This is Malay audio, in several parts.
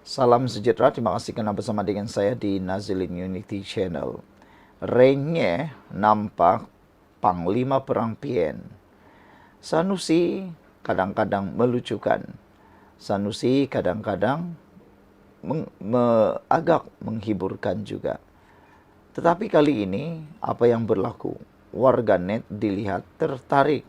Salam sejahtera, terima kasih kerana bersama dengan saya di Nazilin Unity Channel. Rengye nampak Panglima Perang PN. Sanusi kadang-kadang melucukan. Sanusi kadang-kadang agak menghiburkan juga. Tetapi kali ini, apa yang berlaku? Warganet dilihat tertarik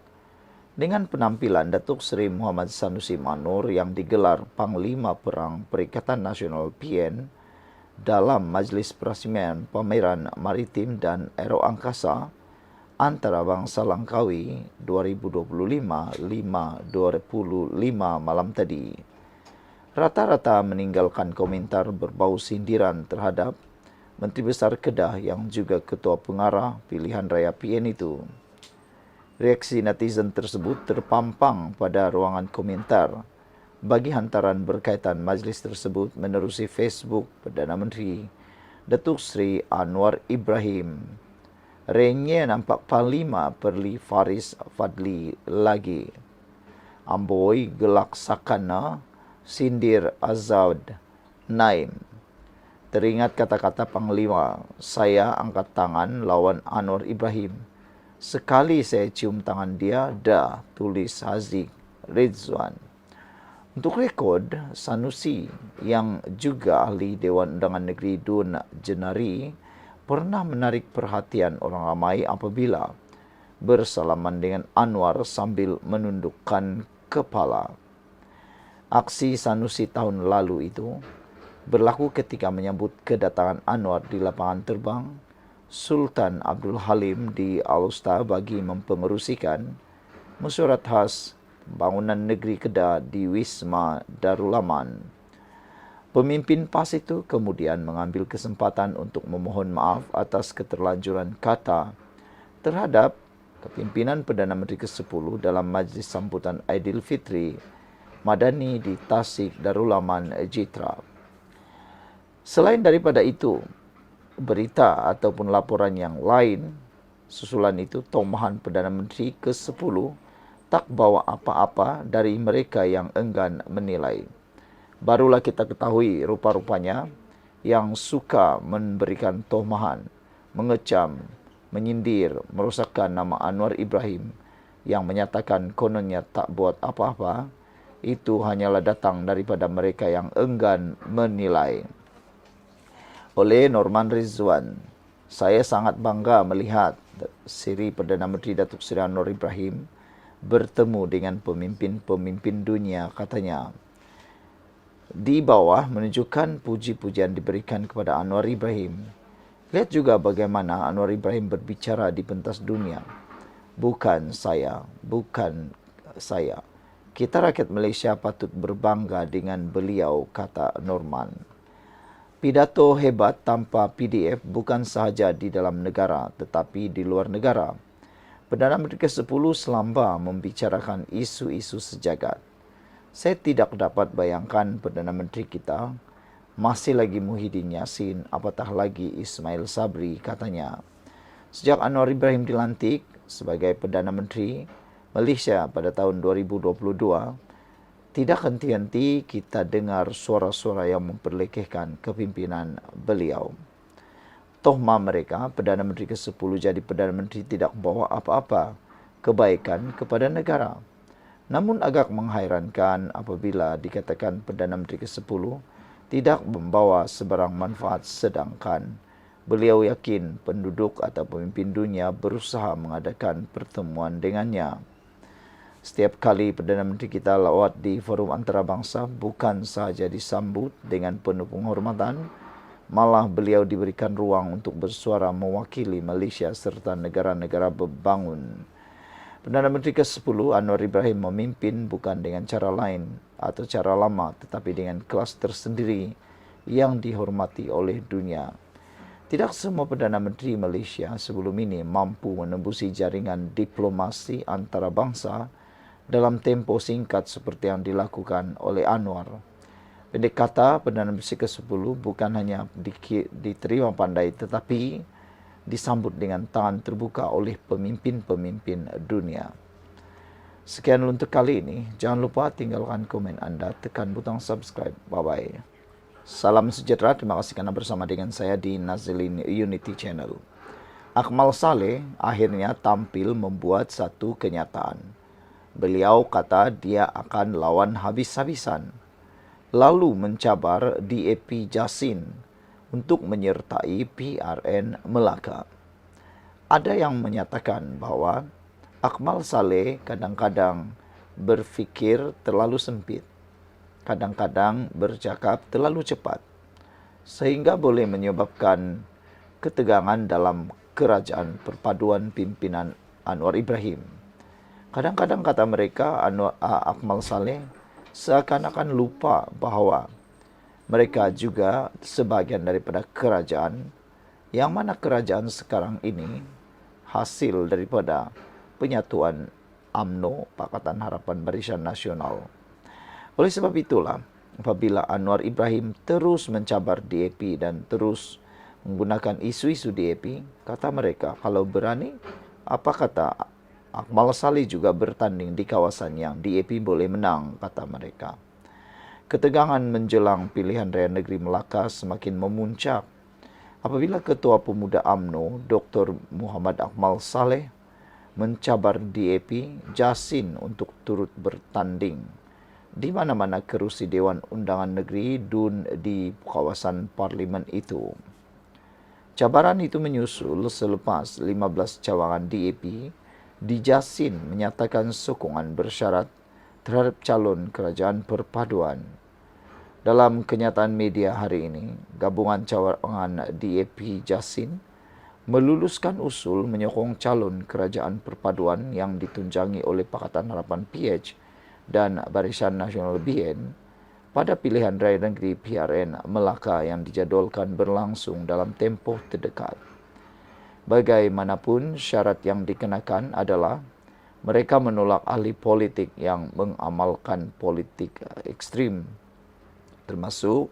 dengan penampilan Datuk Seri Muhammad Sanusi Manor yang digelar Panglima Perang Perikatan Nasional PN dalam Majlis Perasmian Pameran Maritim dan Aeroangkasa Antarabangsa Langkawi 2025 malam tadi. Rata-rata meninggalkan komentar berbau sindiran terhadap Menteri Besar Kedah yang juga Ketua Pengarah Pilihan Raya PN itu. Reaksi netizen tersebut terpampang pada ruangan komentar bagi hantaran berkaitan majlis tersebut menerusi Facebook Perdana Menteri Datuk Seri Anwar Ibrahim. Rengye nampak Panglima Perli Faris Fadli lagi. Amboi gelak sakana sindir Azad Naim. Teringat kata-kata Panglima, saya angkat tangan lawan Anwar Ibrahim. Sekali saya cium tangan dia, dah, tulis Haziq Rizwan. Untuk rekod, Sanusi yang juga ahli Dewan Undangan Negeri Dun Jenari pernah menarik perhatian orang ramai apabila bersalaman dengan Anwar sambil menundukkan kepala. Aksi Sanusi tahun lalu itu berlaku ketika menyambut kedatangan Anwar di lapangan terbang Sultan Abdul Halim di Alusta bagi mempengerusikan mesyuarat khas pembangunan negeri Kedah di Wisma Darul Aman. Pemimpin PAS itu kemudian mengambil kesempatan untuk memohon maaf atas keterlanjuran kata terhadap kepimpinan Perdana Menteri ke-10 dalam majlis sambutan Aidilfitri Madani di Tasik Darul Aman Jitra. Selain daripada itu, berita ataupun laporan yang lain susulan itu tomahan Perdana Menteri ke-10 tak bawa apa-apa dari mereka yang enggan menilai. Barulah kita ketahui rupa-rupanya yang suka memberikan tomahan, mengecam, menyindir, merosakkan nama Anwar Ibrahim yang menyatakan kononnya tak buat apa-apa, itu hanyalah datang daripada mereka yang enggan menilai. Oleh Norman Rizwan, saya sangat bangga melihat Seri Perdana Menteri Datuk Seri Anwar Ibrahim bertemu dengan pemimpin-pemimpin dunia, katanya. Di bawah menunjukkan puji-pujian diberikan kepada Anwar Ibrahim. Lihat juga bagaimana Anwar Ibrahim berbicara di pentas dunia. Bukan saya. Kita rakyat Malaysia patut berbangga dengan beliau, kata Norman. Pidato hebat tanpa PDF bukan sahaja di dalam negara tetapi di luar negara. Perdana Menteri ke-10 selamba membicarakan isu-isu sejagat. Saya tidak dapat bayangkan Perdana Menteri kita masih lagi Muhyiddin Yassin, apatah lagi Ismail Sabri, katanya. Sejak Anwar Ibrahim dilantik sebagai Perdana Menteri Malaysia pada tahun 2022, tidak henti-henti kita dengar suara-suara yang memperlekehkan kepimpinan beliau. Tohma mereka, Perdana Menteri ke-10 jadi Perdana Menteri tidak membawa apa-apa kebaikan kepada negara. Namun agak menghairankan apabila dikatakan Perdana Menteri ke-10 tidak membawa sebarang manfaat, sedangkan beliau yakin penduduk atau pemimpin dunia berusaha mengadakan pertemuan dengannya. Setiap kali Perdana Menteri kita lawat di forum antarabangsa, bukan sahaja disambut dengan penuh penghormatan, malah beliau diberikan ruang untuk bersuara mewakili Malaysia serta negara-negara berbangun. Perdana Menteri ke-10 Anwar Ibrahim memimpin bukan dengan cara lain atau cara lama, tetapi dengan kelas tersendiri yang dihormati oleh dunia. Tidak semua Perdana Menteri Malaysia sebelum ini mampu menembusi jaringan diplomasi antarabangsa dalam tempoh singkat seperti yang dilakukan oleh Anwar. Pendek kata, Perdana Menteri ke-10 bukan hanya diterima pandai tetapi disambut dengan tangan terbuka oleh pemimpin-pemimpin dunia. Sekian untuk kali ini. Jangan lupa tinggalkan komen anda, tekan butang subscribe. Bye-bye. Salam sejahtera, terima kasih karena bersama dengan saya di Nazilin Unity Channel. Akmal Saleh akhirnya tampil membuat satu kenyataan. Beliau kata dia akan lawan habis-habisan, lalu mencabar DAP Jasin untuk menyertai PRN Melaka. Ada yang menyatakan bahwa Akmal Saleh kadang-kadang berfikir terlalu sempit, kadang-kadang bercakap terlalu cepat, sehingga boleh menyebabkan ketegangan dalam kerajaan perpaduan pimpinan Anwar Ibrahim. Kadang-kadang kata mereka Akmal Saleh seakan-akan lupa bahawa mereka juga sebahagian daripada kerajaan, yang mana kerajaan sekarang ini hasil daripada penyatuan UMNO, Pakatan Harapan Barisan Nasional. Oleh sebab itulah, apabila Anwar Ibrahim terus mencabar DAP dan terus menggunakan isu-isu DAP, kata mereka, kalau berani, apa kata Akmal Saleh juga bertanding di kawasan yang DAP boleh menang, kata mereka. Ketegangan menjelang pilihan raya negeri Melaka semakin memuncak apabila Ketua Pemuda UMNO, Dr. Muhammad Akmal Saleh, mencabar DAP Jasin untuk turut bertanding di mana-mana kerusi Dewan Undangan Negeri DUN di kawasan parlimen itu. Cabaran itu menyusul selepas 15 cawangan DAP di Jasin menyatakan sokongan bersyarat terhadap calon kerajaan perpaduan. Dalam kenyataan media hari ini, gabungan cawangan DAP Jasin meluluskan usul menyokong calon kerajaan perpaduan yang ditunjangi oleh Pakatan Harapan PH dan Barisan Nasional BN pada pilihan raya negeri PRN Melaka yang dijadualkan berlangsung dalam tempoh terdekat. Bagaimanapun, syarat yang dikenakan adalah mereka menolak ahli politik yang mengamalkan politik ekstrim, termasuk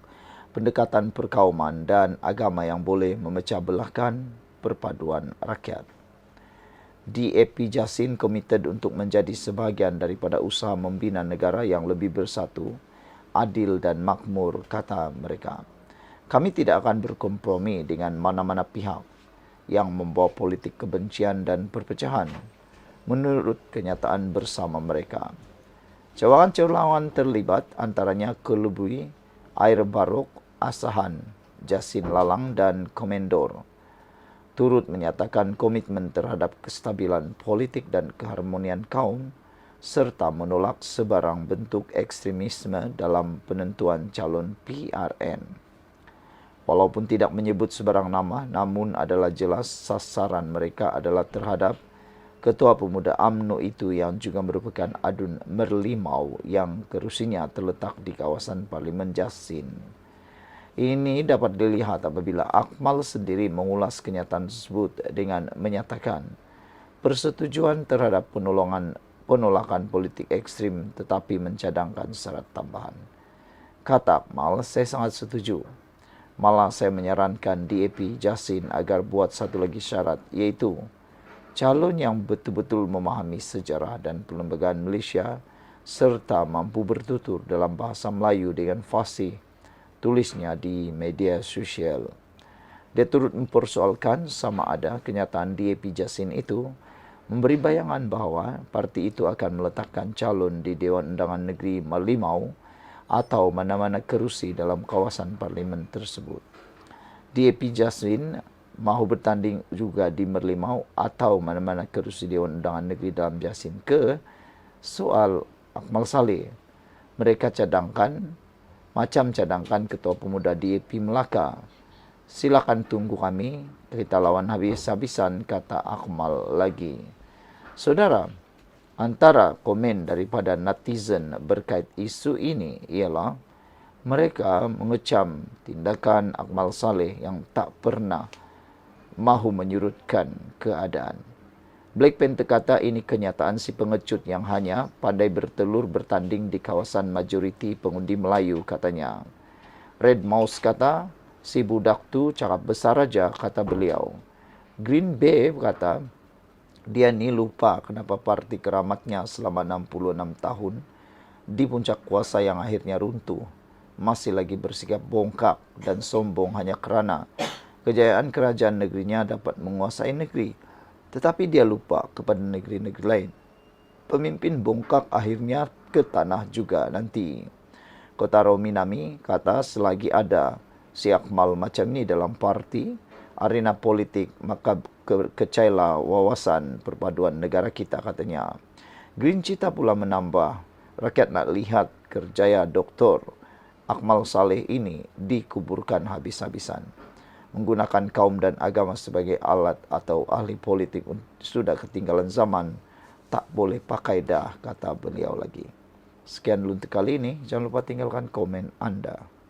pendekatan perkauman dan agama yang boleh memecah belahkan perpaduan rakyat. DAP Jasin komited untuk menjadi sebahagian daripada usaha membina negara yang lebih bersatu, adil dan makmur, kata mereka. Kami tidak akan berkompromi dengan mana-mana pihak yang membawa politik kebencian dan perpecahan, menurut kenyataan bersama mereka. Cawangan-cawangan terlibat antaranya Kelubui, Air Barok, Asahan, Jasin Lalang dan Komendor turut menyatakan komitmen terhadap kestabilan politik dan keharmonian kaum serta menolak sebarang bentuk ekstremisme dalam penentuan calon PRN. Walaupun tidak menyebut sebarang nama, namun adalah jelas sasaran mereka adalah terhadap Ketua Pemuda UMNO itu yang juga merupakan adun Merlimau yang kerusinya terletak di kawasan Parlimen Jasin. Ini dapat dilihat apabila Akmal sendiri mengulas kenyataan tersebut dengan menyatakan persetujuan terhadap penolakan politik ekstrim tetapi mencadangkan syarat tambahan. Kata Akmal, saya sangat setuju. Malah saya menyarankan DAP Jasin agar buat satu lagi syarat, iaitu calon yang betul-betul memahami sejarah dan perlembagaan Malaysia serta mampu bertutur dalam bahasa Melayu dengan fasih, tulisnya di media sosial. Dia turut mempersoalkan sama ada kenyataan DAP Jasin itu memberi bayangan bahawa parti itu akan meletakkan calon di Dewan Undangan Negeri Merlimau atau mana-mana kerusi dalam kawasan parlimen tersebut. DAP Jasin mahu bertanding juga di Merlimau atau mana-mana kerusi Dewan Undangan Negeri dalam Jasin ke soal Akmal Saleh. Mereka cadangkan macam cadangkan Ketua Pemuda DAP Melaka. Silakan tunggu kami, kita lawan habis-habisan, kata Akmal lagi. Saudara, antara komen daripada netizen berkait isu ini ialah mereka mengecam tindakan Akmal Saleh yang tak pernah mahu menyurutkan keadaan. Black Panther kata ini kenyataan si pengecut yang hanya pandai bertelur bertanding di kawasan majoriti pengundi Melayu, katanya. Red Mouse kata, si budak tu cakap besar aja, kata beliau. Green Bay kata, dia ni lupa kenapa parti keramatnya selama 66 tahun di puncak kuasa yang akhirnya runtuh masih lagi bersikap bongkak dan sombong hanya kerana kejayaan kerajaan negerinya dapat menguasai negeri. Tetapi dia lupa kepada negeri-negeri lain. Pemimpin bongkak akhirnya ke tanah juga nanti. Kotaro Minami kata selagi ada si Akmal macam ni dalam parti, arena politik, maka kecailah wawasan perpaduan negara kita, katanya. Green Cita pula menambah, rakyat nak lihat kerjaya Dr. Akmal Saleh ini dikuburkan habis-habisan. Menggunakan kaum dan agama sebagai alat atau ahli politik sudah ketinggalan zaman. Tak boleh pakai dah, kata beliau lagi. Sekian dulu untuk kali ini. Jangan lupa tinggalkan komen Anda.